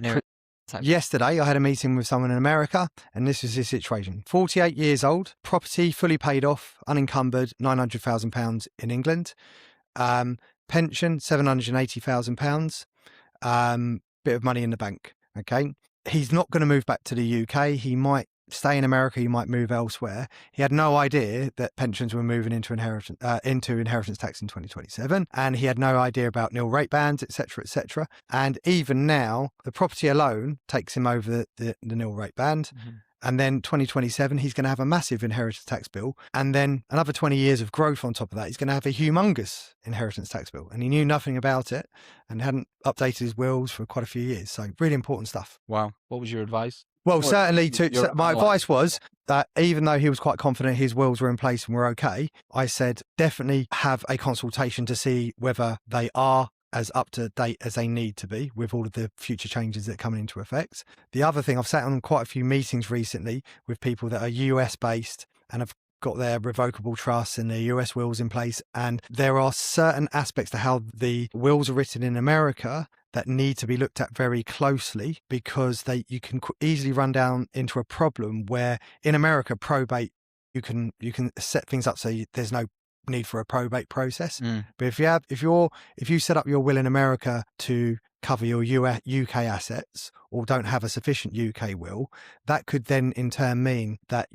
yesterday I had a meeting with someone in America, and this is his situation. 48 years old, property fully paid off, unencumbered, £900,000 in England. Pension, £780,000. Bit of money in the bank. Okay. He's not going to move back to the UK. He might stay in America. He might move elsewhere. He had no idea that pensions were moving into inheritance tax in 2027. And he had no idea about nil rate bands, etc., etc. And even now, the property alone takes him over the nil rate band. And then 2027, he's going to have a massive inheritance tax bill. And then another 20 years of growth on top of that. He's going to have a humongous inheritance tax bill. And he knew nothing about it and hadn't updated his wills for quite a few years. So really important stuff. Wow. What was your advice? Well, certainly my advice was that even though he was quite confident his wills were in place and were okay, I said definitely have a consultation to see whether they are as up to date as they need to be with all of the future changes that are coming into effect. The other thing, I've sat on quite a few meetings recently with people that are US based and have got their revocable trusts and their US wills in place. And there are certain aspects to how the wills are written in America that need to be looked at very closely, because you can easily run down into a problem where in America, probate, you can set things up so there's no need for a probate process. Mm. But if you set up your will in America to cover your UK assets or don't have a sufficient UK will, that could then in turn mean that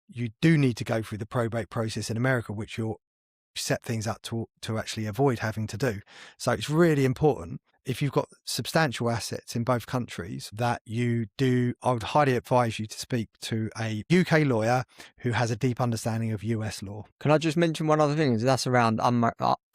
you do need to go through the probate process in America, which you'll set things up to actually avoid having to do. So it's really important, if you've got substantial assets in both countries, that I would highly advise you to speak to a UK lawyer who has a deep understanding of US law. Can I just mention one other thing? That's around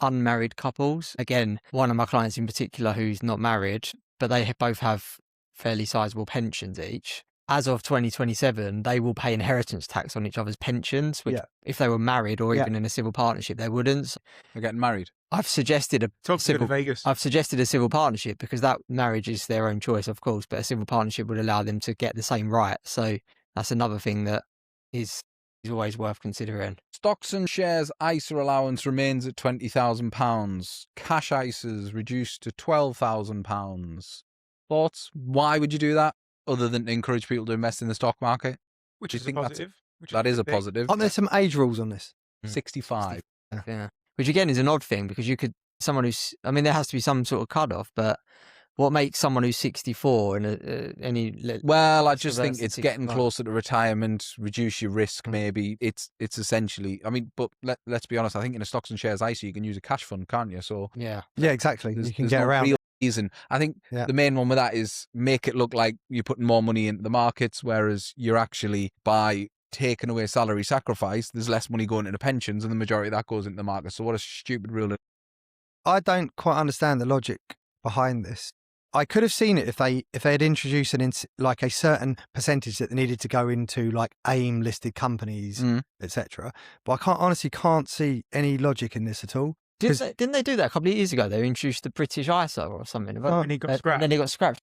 unmarried couples. Again, one of my clients in particular who's not married, but they both have fairly sizable pensions each. As of 2027, they will pay inheritance tax on each other's pensions, which if they were married or even in a civil partnership, they wouldn't. They're getting married. I've suggested Talk to civil Vegas. I've suggested a civil partnership because that marriage is their own choice, of course, but a civil partnership would allow them to get the same right. So that's another thing that is always worth considering. Stocks and shares ISA allowance remains at £20,000. Cash ISAs reduced to £12,000. Thoughts? Why would you do that other than to encourage people to invest in the stock market? Which Do you is a think that's- positive. That is a positive. Aren't there some age rules on this? 65. Yeah. Which again is an odd thing because there has to be some sort of cutoff, but what makes someone who's 64 and Well, I just think versus it's getting 65. closer to retirement, reduce your risk maybe. It's essentially, but let's be honest, I think in a stocks and shares ISA you can use a cash fund, can't you? So Yeah, exactly. there's, You can there's get no around real it. reason. I think Yeah. the main one with that is make it look like you're putting more money into the markets, whereas you're actually, by taking away salary sacrifice, there's less money going into pensions and the majority of that goes into the market. So what a stupid rule. I don't quite understand the logic behind this. I could have seen it if they had introduced a certain percentage that needed to go into like AIM listed companies, etc. But I honestly can't see any logic in this at all. didn't they do that a couple of years ago? They introduced the British ISA or something, And he got scrapped. and then he got scrapped.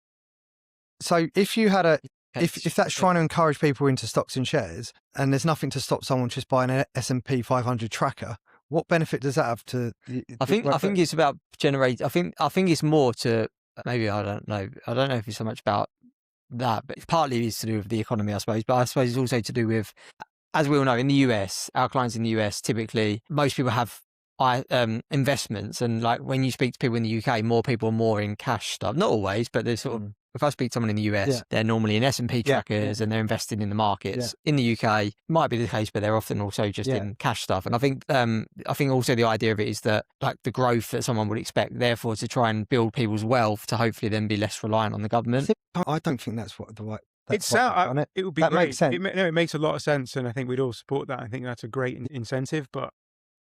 So if you had if that's trying to encourage people into stocks and shares, and there's nothing to stop someone just buying an S&P 500 tracker, what benefit does that have to? I think it's about generate. I think it's more to maybe I don't know if it's so much about that, but partly it's to do with the economy, I suppose. But I suppose it's also to do with, as we all know, in the US, our clients in the US typically most people have investments, and like when you speak to people in the UK, more people are more in cash stuff. Not always, but there's sort of. If I speak to someone in the US, they're normally in S&P trackers and they're invested in the markets. In the UK, might be the case, but they're often also just in cash stuff. And I think also the idea of it is that like the growth that someone would expect, therefore to try and build people's wealth to hopefully then be less reliant on the government. I don't think that's what the right. It would be that great. makes sense. It makes a lot of sense, and I think we'd all support that. I think that's a great incentive, but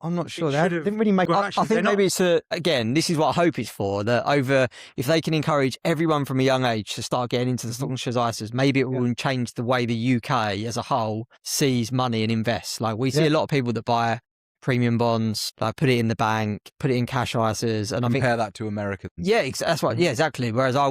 I'm not sure. It That should've- didn't really make. well, I actually, think they're maybe it's again, this is what I hope it's for, that if they can encourage everyone from a young age to start getting into the stock and shares ISAs, maybe it will change the way the UK as a whole sees money and invests. Like we see a lot of people that buy premium bonds, like put it in the bank, put it in cash ISAs, and I think Compare that to America. yeah, that's right. Yeah, exactly. Whereas I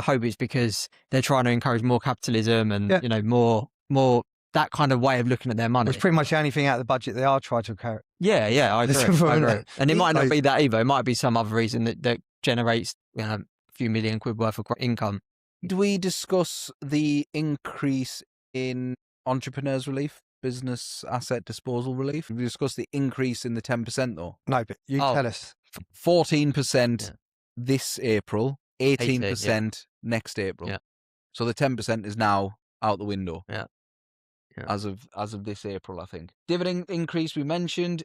hope it's because they're trying to encourage more capitalism and more that kind of way of looking at their money. It's pretty much the only thing out of the budget they are trying to carry. Yeah, I agree. Listen, I agree. And it might not those- be that either. It might be some other reason that generates a few million quid worth of income. Do we discuss the increase in entrepreneurs relief, business asset disposal relief? We discussed the increase in the 10% though. No, but you tell us. 14% this April, 18% next April. Yeah. So the 10% is now out the window. Yeah. As of this April, I think. Dividend increase we mentioned.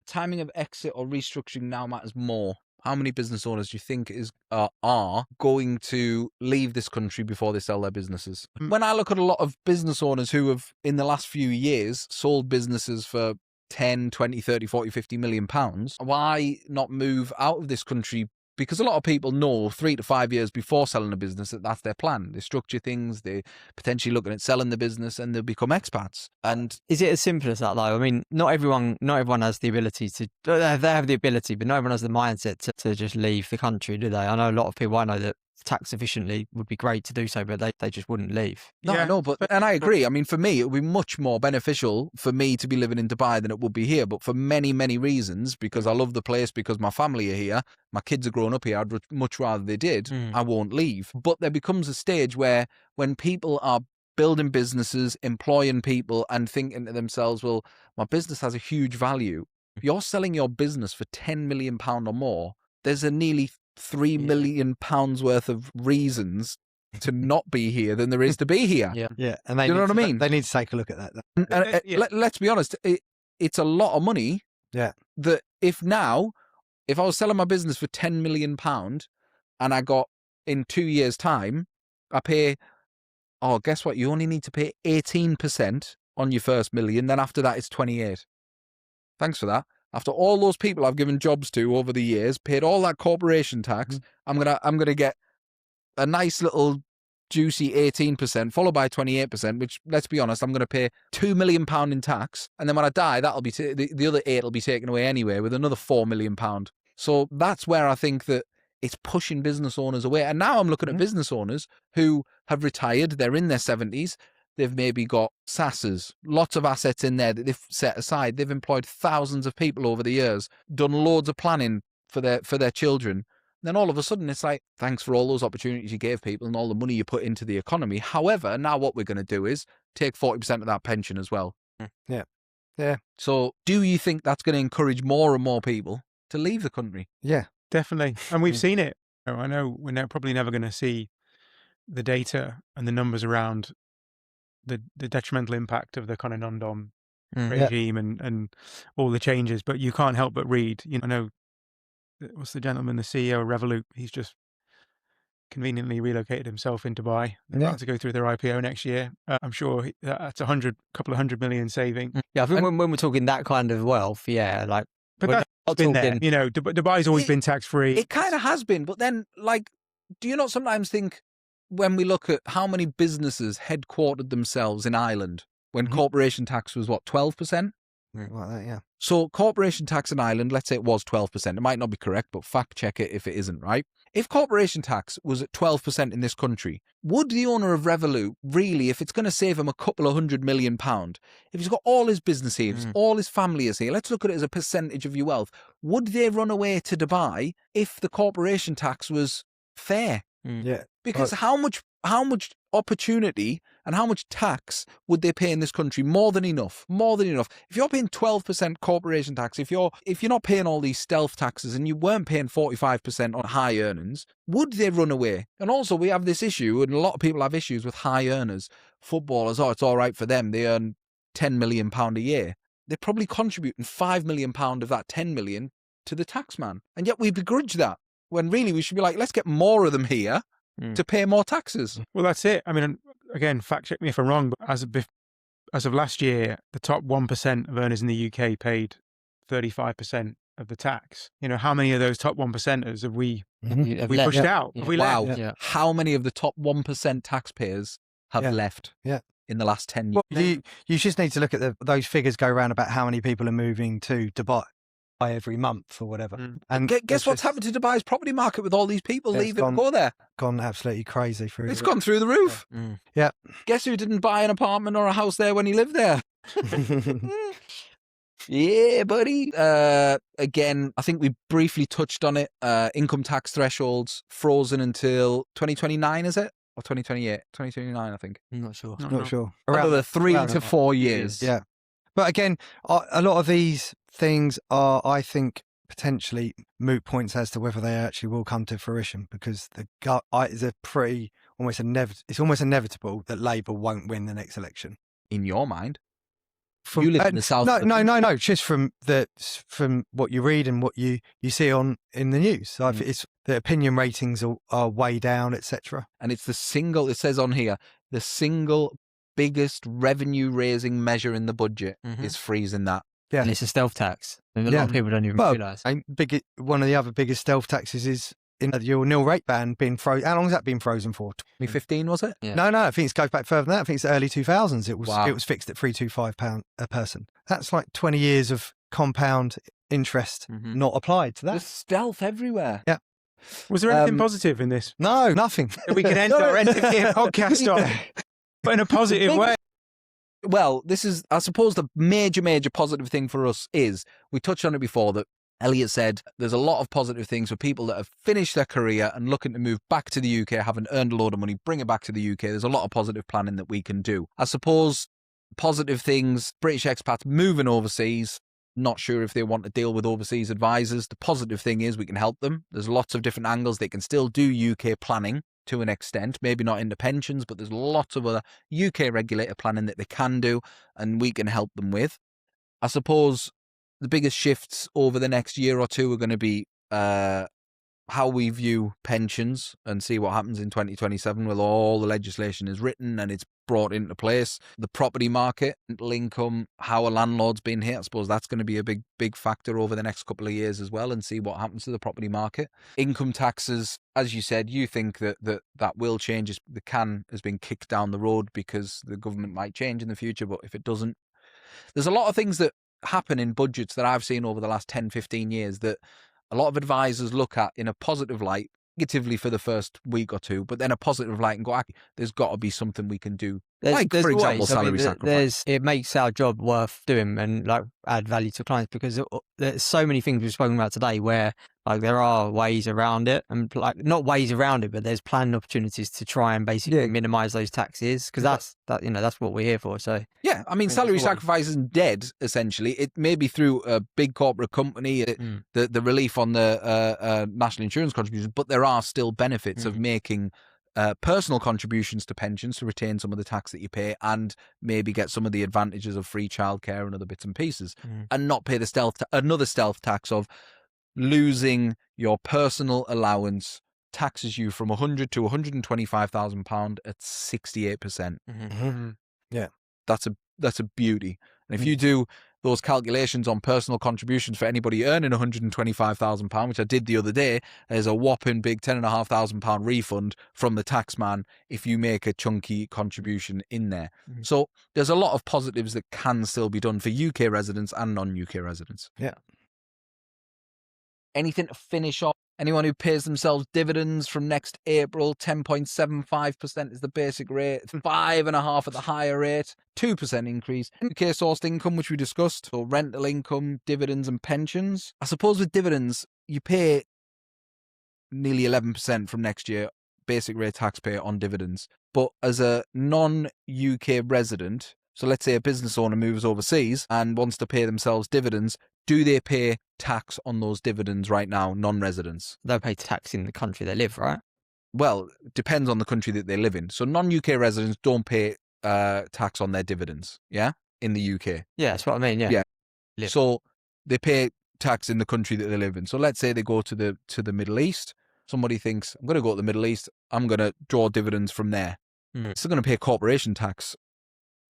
Timing of exit or restructuring now matters more. How many business owners do you think are going to leave this country before they sell their businesses? When I look at a lot of business owners who have, in the last few years, sold businesses for 10, 20, 30, 40, 50 million pounds, why not move out of this country? Because a lot of people know 3 to 5 years before selling a business that that's their plan. They structure things, they potentially looking at selling the business, and they'll become expats. And is it as simple as that though? I mean, not everyone has the ability to. They have the ability, but not everyone has the mindset to just leave the country, do they? I know a lot of people I know that tax efficiently would be great to do so, but they just wouldn't leave. No, I know, and I agree. I mean, for me, it would be much more beneficial for me to be living in Dubai than it would be here. But for many, many reasons, because I love the place, because my family are here, my kids are growing up here, I'd much rather they did. I won't leave. But there becomes a stage where when people are building businesses, employing people and thinking to themselves, well, my business has a huge value. You're selling your business for £10 million or more. There's a nearly £3 million worth of reasons to not be here than there is to be here. Yeah, and they you know what I mean? They need to take a look at that. And let's be honest, it's a lot of money. Yeah. That if I was selling my business for £10 million and I got in 2 years' time, I pay, guess what? You only need to pay 18% on your first million. Then after that, it's 28. Thanks for that. After all those people I've given jobs to over the years, paid all that corporation tax, I'm gonna get a nice little juicy 18%, followed by 28%, which, let's be honest, I'm going to pay £2 million in tax. And then when I die, that'll be the other 8 will be taken away anyway with another £4 million. So that's where I think that it's pushing business owners away. And now I'm looking at business owners who have retired. They're in their 70s. They've maybe got SASs, lots of assets in there that they've set aside. They've employed thousands of people over the years, done loads of planning for their children. Then all of a sudden, it's like, thanks for all those opportunities you gave people and all the money you put into the economy. However, now what we're going to do is take 40% of that pension as well. Yeah. Yeah. So do you think that's going to encourage more and more people to leave the country? Yeah. Definitely. And we've seen it. I know we're probably never going to see the data and the numbers around the detrimental impact of the kind of non-dom regime and all the changes, but you can't help but read. I know, what's the gentleman, the CEO of Revolut? He's just conveniently relocated himself in Dubai. They're about to go through their IPO next year. I'm sure that's couple of hundred million saving. Yeah, I think when we're talking that kind of wealth, but that's been there. Dubai's always been tax-free. It kind of has been, but then, do you not sometimes think when we look at how many businesses headquartered themselves in Ireland when corporation tax was, 12%? Like that, yeah. So corporation tax in Ireland, let's say it was 12%. It might not be correct, but fact check it if it isn't, right? If corporation tax was at 12% in this country, would the owner of Revolut really, if it's going to save him a couple of £100 million, if he's got all his business here, all his family is here, let's look at it as a percentage of your wealth, would they run away to Dubai if the corporation tax was fair? Yeah. Because how much opportunity and how much tax would they pay in this country? More than enough. If you're paying 12% corporation tax, if you're not paying all these stealth taxes and you weren't paying 45% on high earnings, would they run away? And also we have this issue, and a lot of people have issues with high earners. Footballers, it's all right for them. They earn £10 million a year. They're probably contributing £5 million of that 10 million to the tax man. And yet we begrudge that, when really we should be like, let's get more of them here to pay more taxes. Well, that's it. I mean, again, fact check me if I'm wrong, but as of last year, the top 1% of earners in the UK paid 35% of the tax. How many of those top 1%ers have we pushed out? Yeah. Have we Wow. left? Yeah. How many of the top 1% taxpayers have left in the last 10 years? Well, you just need to look at those figures go around about how many people are moving to Dubai every month or whatever. And guess what's happened to Dubai's property market with all these people leaving to go there? Gone absolutely crazy through. It's gone through the roof. Yeah. Guess who didn't buy an apartment or a house there when he lived there? Yeah, buddy. Again, I think we briefly touched on it. Income tax thresholds frozen until 2029, is it? Or 2028? 2029, I think. I'm not sure. Not sure. Another 3 to 4 years. Yeah. But again, a lot of these things are, I think, potentially moot points as to whether they actually will come to fruition, because it's almost inevitable that Labour won't win the next election. In your mind? You live in the south. No. Just from what you read and what you see in the news. So it's the opinion ratings are way down, etc. And it's it says on here, the single biggest revenue raising measure in the budget is freezing that. Yeah. And it's a stealth tax. A lot of people don't even realise. One of the other biggest stealth taxes is in your nil rate ban being frozen. How long has that been frozen for? 2015, was it? Yeah. No, I think it goes back further than that. I think it's the early 2000s. It was fixed at £325 a person. That's like 20 years of compound interest not applied to that. There's stealth everywhere. Yeah. Was there anything positive in this? No, nothing. That we could end our end of year podcast on, but in a positive way. Well, this is, I suppose, the major positive thing for us is, we touched on it before, that Elliot said there's a lot of positive things for people that have finished their career and looking to move back to the UK, haven't earned a load of money, bring it back to the UK. There's a lot of positive planning that we can do. I suppose positive things, British expats moving overseas, not sure if they want to deal with overseas advisors. The positive thing is we can help them. There's lots of different angles. They can still do UK planning to an extent, maybe not into pensions, but there's lots of other UK regulator planning that they can do, and we can help them with. I suppose the biggest shifts over the next year or two are going to be how we view pensions and see what happens in 2027 when all the legislation is written and it's brought into place. The property market, rental income, how a landlord's been hit, I suppose that's going to be a big factor over the next couple of years as well, and see what happens to the property market. Income taxes, as you said, you think that will change. The can has been kicked down the road because the government might change in the future, but if it doesn't, there's a lot of things that happen in budgets that I've seen over the last 10, 15 years that a lot of advisors look at in a positive light, negatively for the first week or two, but then a positive light and go, there's got to be something we can do. For example, salary sacrifice. It makes our job worth doing and like add value to clients, because there's so many things we've spoken about today where like there are ways around it, and like not ways around it, but there's planning opportunities to try and basically minimize those taxes, because that's what we're here for. So yeah, I mean, salary sacrifice isn't dead. Essentially, it may be through a big corporate company, the relief on the national insurance contributions, but there are still benefits of making personal contributions to pensions to retain some of the tax that you pay and maybe get some of the advantages of free childcare and other bits and pieces, and not pay the another stealth tax of losing your personal allowance taxes you from £100,000 to £125,000 at 68%. Yeah, that's a beauty. And if you do those calculations on personal contributions for anybody earning £125,000, which I did the other day, there's a whopping big £10,500 refund from the taxman if you make a chunky contribution in there. So there's a lot of positives that can still be done for UK residents and non-UK residents. Yeah. Anything to finish off? Anyone who pays themselves dividends from next April, 10.75% is the basic rate, 5.5% at the higher rate, 2% increase. UK sourced income, which we discussed, so rental income, dividends and pensions. I suppose with dividends, you pay nearly 11% from next year, basic rate taxpayer on dividends. But as a non-UK resident, so let's say a business owner moves overseas and wants to pay themselves dividends, do they pay tax on those dividends right now, non-residents? They'll pay tax in the country they live, right? Well, it depends on the country that they live in. So non-UK residents don't pay tax on their dividends, yeah, in the UK. Yeah, that's what I mean, yeah. So they pay tax in the country that they live in. So let's say they go to the Middle East. Somebody thinks, I'm going to go to the Middle East. I'm going to draw dividends from there. So they're going to pay corporation tax,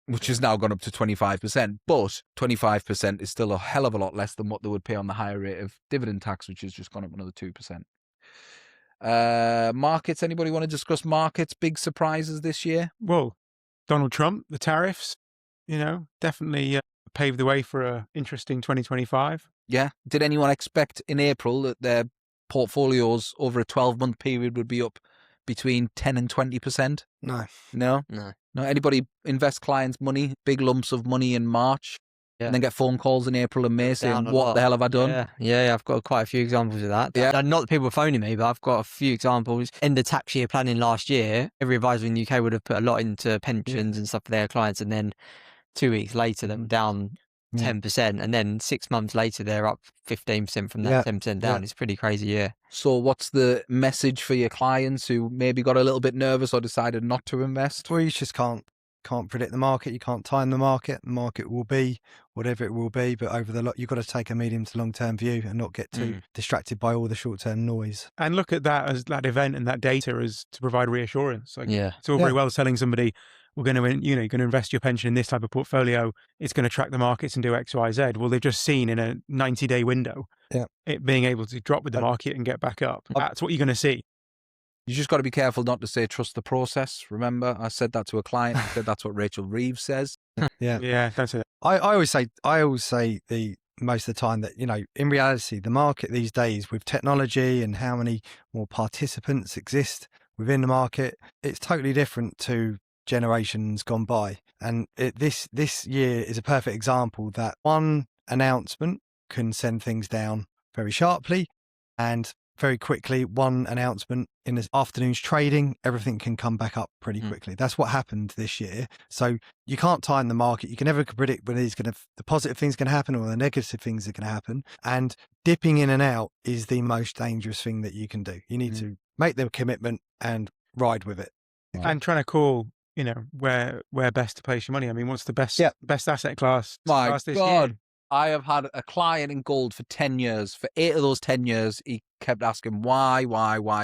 which has now gone up to 25%, but 25% is still a hell of a lot less than what they would pay on the higher rate of dividend tax, which has just gone up another 2%. Markets, anybody want to discuss markets? Big surprises this year? Well, Donald Trump, the tariffs, definitely paved the way for an interesting 2025. Yeah. Did anyone expect in April that their portfolios over a 12-month period would be up between 10 and 20%? No. No? No. Anybody invest clients' money, big lumps of money in March, and then get phone calls in April and May saying, what the hell have I done? Yeah, I've got quite a few examples of that. Yeah. Not that people are phoning me, but I've got a few examples. In the tax year planning last year, every advisor in the UK would have put a lot into pensions and stuff for their clients, and then 2 weeks later, they were down 10%, and then 6 months later, they're up 15% from that 10% down. It's a pretty crazy year. So what's the message for your clients who maybe got a little bit nervous or decided not to invest? Well, you just can't predict the market. You can't time the market. The market will be whatever it will be, but you've got to take a medium to long-term view and not get too distracted by all the short-term noise. And look at that as that event and that data as to provide reassurance. It's all Yeah. very well telling somebody, we're going to, you're going to invest your pension in this type of portfolio. It's going to track the markets and do X, Y, Z. Well, they've just seen in a 90-day window, it being able to drop with the market and get back up. That's what you're going to see. You just got to be careful not to say trust the process. Remember, I said that to a client. I said that's what Rachel Reeves says. Yeah, don't say that. I always say most of the time that, in reality, the market these days with technology and how many more participants exist within the market, it's totally different to generations gone by. And this year is a perfect example that one announcement can send things down very sharply, and very quickly, one announcement in the afternoon's trading, everything can come back up pretty quickly. That's what happened this year. So you can't time the market. You can never predict when the positive things going to happen or the negative things are going to happen. And dipping in and out is the most dangerous thing that you can do. You need to make the commitment and ride with it. And trying to call, where best to place your money. I mean, what's the best asset class? My this God. year? I have had a client in gold for 10 years. For 8 of those 10 years, he kept asking, why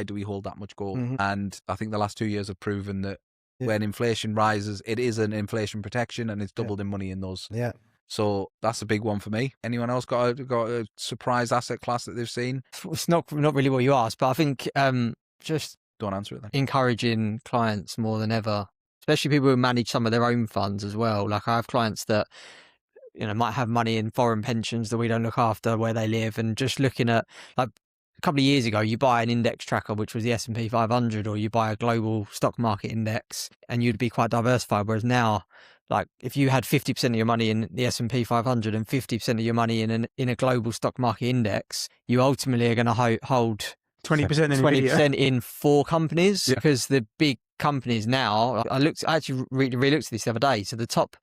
do we hold that much gold? And I think the last 2 years have proven that when inflation rises, it is an inflation protection and it's doubled in money in those. Yeah. So that's a big one for me. Anyone else got a surprise asset class that they've seen? It's not really what you asked, but I think just Don't answer it then. encouraging clients more than ever, especially people who manage some of their own funds as well. Like I have clients that might have money in foreign pensions that we don't look after where they live, and just looking at, like, a couple of years ago, you buy an index tracker, which was the S&P 500, or you buy a global stock market index, and you'd be quite diversified. Whereas now, like, if you had 50% of your money in the S&P 500 and 50% of your money in a global stock market index, you ultimately are going to hold 20% in 4 companies, because the big companies now, I actually re-looked at this the other day. So the top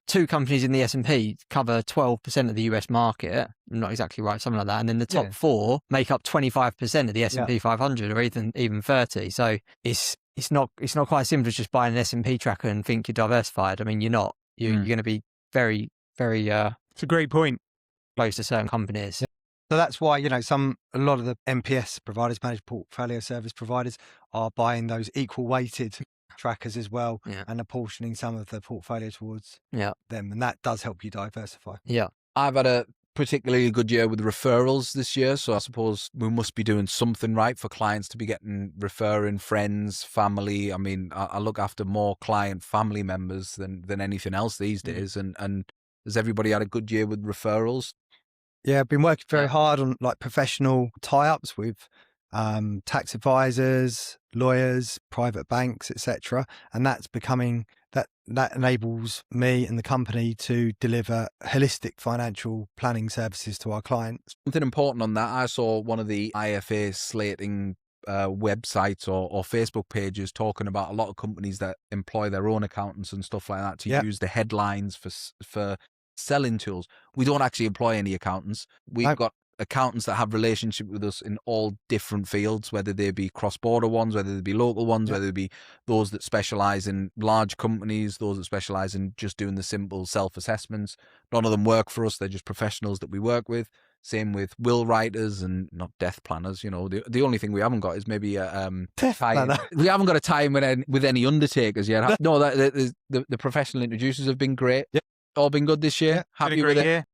2 companies in the S&P cover 12% of the US market. I'm not exactly right, something like that. And then the top 4 make up 25% of the S&P 500, or even 30. So it's not quite as simple as just buying an S&P tracker and think you're diversified. I mean, you're not. You're going to be very, very it's a great point. close to certain companies. So that's why, a lot of the MPS providers, managed portfolio service providers, are buying those equal weighted trackers as well, and apportioning some of the portfolio towards them. And that does help you diversify. Yeah. I've had a particularly good year with referrals this year, so I suppose we must be doing something right for clients to be referring friends, family. I mean, I look after more client family members than anything else these days. And has everybody had a good year with referrals? Yeah, I've been working very hard on like professional tie-ups with tax advisors, lawyers, private banks, etc. And that's becoming that enables me and the company to deliver holistic financial planning services to our clients. Something important on that, I saw one of the IFA slating websites or Facebook pages talking about a lot of companies that employ their own accountants and stuff like that to use the headlines for selling tools. We don't actually employ any accountants. We've got accountants that have relationship with us in all different fields, whether they be cross-border ones, whether they be local ones, whether they be those that specialize in large companies, those that specialize in just doing the simple self-assessments. None of them work for us. They're just professionals that we work with. Same with will writers and not death planners. The only thing we haven't got is maybe a tie-in. We haven't got a tie-in with any undertakers yet. No, the professional introducers have been great. All been good this year. Happy with it.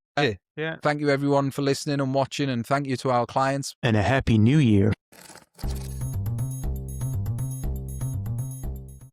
Yeah. Thank you everyone for listening and watching, and thank you to our clients. And a happy new year.